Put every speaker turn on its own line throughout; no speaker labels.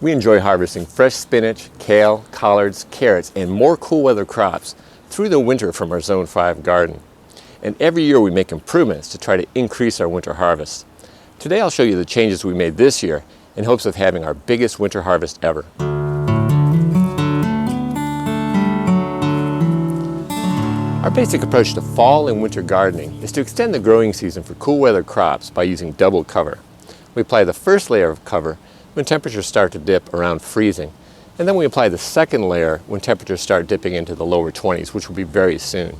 We enjoy harvesting fresh spinach, kale, collards, carrots, and more cool weather crops through the winter from our Zone 5 garden. And every year we make improvements to try to increase our winter harvest. Today I'll show you the changes we made this year in hopes of having our biggest winter harvest ever. Our basic approach to fall and winter gardening is to extend the growing season for cool weather crops by using double cover. We apply the first layer of cover when temperatures start to dip around freezing, and then we apply the second layer when temperatures start dipping into the lower 20s, which will be very soon.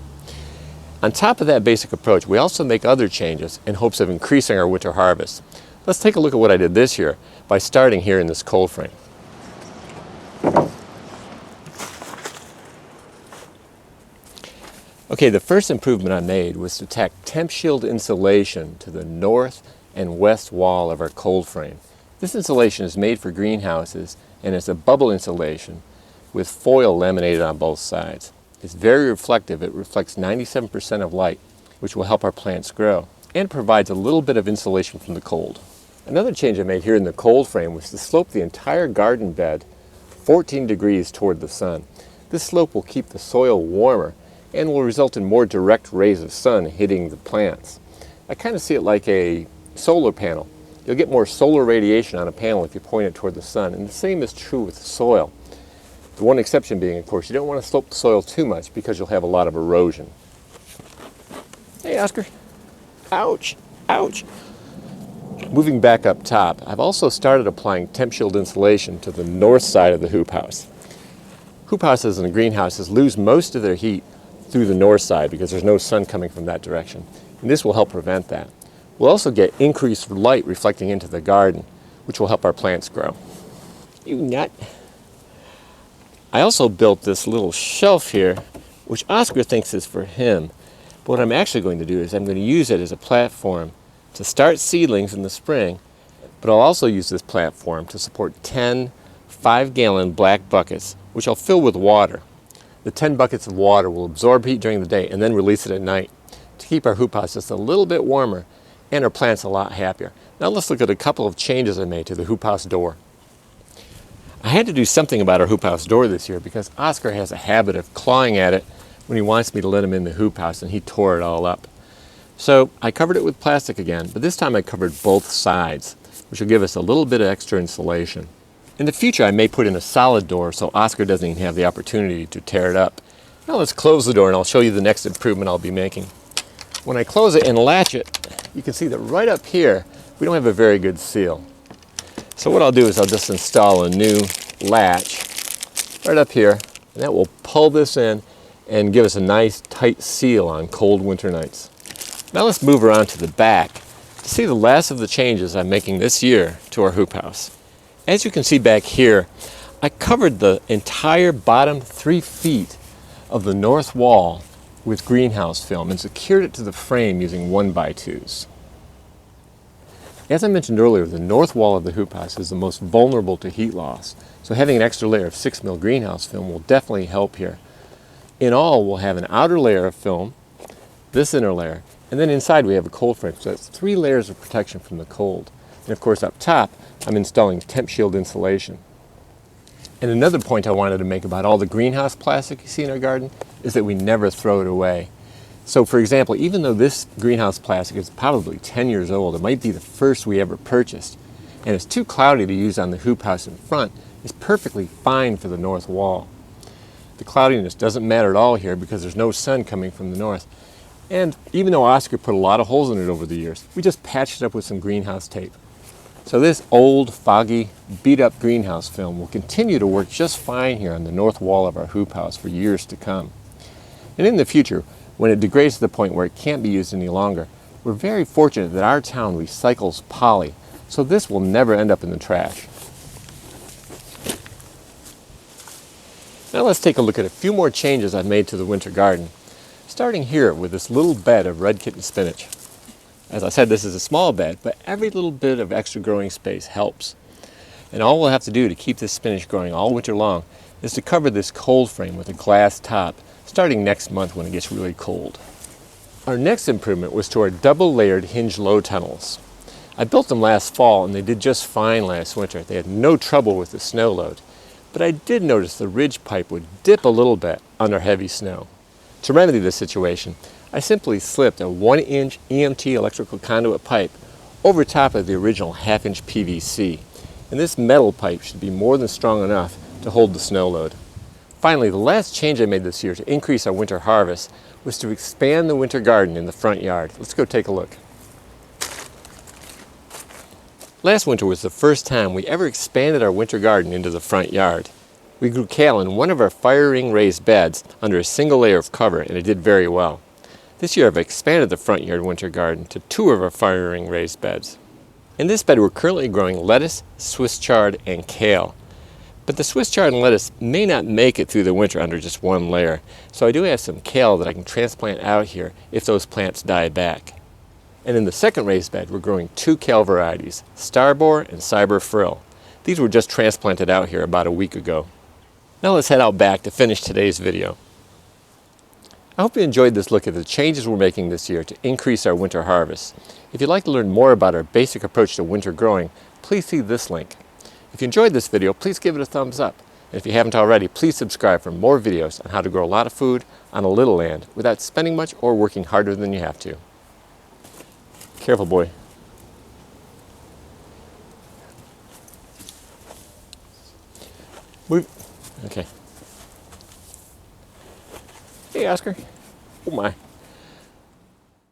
On top of that basic approach, we also make other changes in hopes of increasing our winter harvest. Let's take a look at what I did this year by starting here in this cold frame. Okay, the first improvement I made was to tack TempShield insulation to the north and west wall of our cold frame. This insulation is made for greenhouses and it's a bubble insulation with foil laminated on both sides. It's very reflective. It reflects 97% of light, which will help our plants grow, and provides a little bit of insulation from the cold. Another change I made here in the cold frame was to slope the entire garden bed 14 degrees toward the sun. This slope will keep the soil warmer and will result in more direct rays of sun hitting the plants. I kind of see it like a solar panel. You'll get more solar radiation on a panel if you point it toward the sun, and the same is true with soil. The one exception being, of course, you don't want to slope the soil too much because you'll have a lot of erosion. Hey, Oscar. Ouch, ouch. Moving back up top, I've also started applying TempShield insulation to the north side of the hoop house. Hoop houses and greenhouses lose most of their heat through the north side because there's no sun coming from that direction, and this will help prevent that. We'll also get increased light reflecting into the garden, which will help our plants grow. You nut. I also built this little shelf here, which Oscar thinks is for him. But what I'm actually going to do is I'm going to use it as a platform to start seedlings in the spring, but I'll also use this platform to support 10 5-gallon black buckets, which I'll fill with water. The 10 buckets of water will absorb heat during the day and then release it at night to keep our hoop house just a little bit warmer and our plants a lot happier. Now let's look at a couple of changes I made to the hoop house door. I had to do something about our hoop house door this year because Oscar has a habit of clawing at it when he wants me to let him in the hoop house, and he tore it all up. So I covered it with plastic again, but this time I covered both sides, which will give us a little bit of extra insulation. In the future I may put in a solid door so Oscar doesn't even have the opportunity to tear it up. Now let's close the door and I'll show you the next improvement I'll be making. When I close it and latch it, you can see that right up here we don't have a very good seal. So what I'll do is I'll just install a new latch right up here, and that will pull this in and give us a nice tight seal on cold winter nights. Now let's move around to the back to see the last of the changes I'm making this year to our hoop house. As you can see back here, I covered the entire bottom 3 feet of the north wall with greenhouse film and secured it to the frame using 1x2s. As I mentioned earlier, the north wall of the hoop house is the most vulnerable to heat loss, so having an extra layer of 6 mil greenhouse film will definitely help here. In all, we'll have an outer layer of film, this inner layer, and then inside we have a cold frame, so that's 3 layers of protection from the cold. And of course up top, I'm installing TempShield insulation. And another point I wanted to make about all the greenhouse plastic you see in our garden is that we never throw it away. So for example, even though this greenhouse plastic is probably 10 years old, it might be the first we ever purchased, and it's too cloudy to use on the hoop house in front, it's perfectly fine for the north wall. The cloudiness doesn't matter at all here because there's no sun coming from the north. And even though Oscar put a lot of holes in it over the years, we just patched it up with some greenhouse tape. So this old, foggy, beat-up greenhouse film will continue to work just fine here on the north wall of our hoop house for years to come. And in the future, when it degrades to the point where it can't be used any longer, we're very fortunate that our town recycles poly, so this will never end up in the trash. Now let's take a look at a few more changes I've made to the winter garden, starting here with this little bed of red kitten spinach. As I said, this is a small bed, but every little bit of extra growing space helps. And all we'll have to do to keep this spinach growing all winter long is to cover this cold frame with a glass top, starting next month when it gets really cold. Our next improvement was to our double-layered hinged low tunnels. I built them last fall and they did just fine last winter. They had no trouble with the snow load. But I did notice the ridge pipe would dip a little bit under heavy snow. To remedy this situation, I simply slipped a 1-inch EMT electrical conduit pipe over top of the original 1/2-inch PVC. And this metal pipe should be more than strong enough to hold the snow load. Finally, the last change I made this year to increase our winter harvest was to expand the winter garden in the front yard. Let's go take a look. Last winter was the first time we ever expanded our winter garden into the front yard. We grew kale in one of our fire ring raised beds under a single layer of cover, and it did very well. This year I've expanded the front yard winter garden to 2 of our fire ring raised beds. In this bed we're currently growing lettuce, Swiss chard, and kale. But the Swiss chard and lettuce may not make it through the winter under just one layer, so I do have some kale that I can transplant out here if those plants die back. And in the second raised bed we're growing 2 kale varieties, Starbor and Cyber Frill. These were just transplanted out here about a week ago. Now let's head out back to finish today's video. I hope you enjoyed this look at the changes we're making this year to increase our winter harvest. If you'd like to learn more about our basic approach to winter growing, please see this link. If you enjoyed this video, please give it a thumbs up. And if you haven't already, please subscribe for more videos on how to grow a lot of food on a little land without spending much or working harder than you have to. Careful, boy. Move. Okay. Hey, Oscar. Oh my.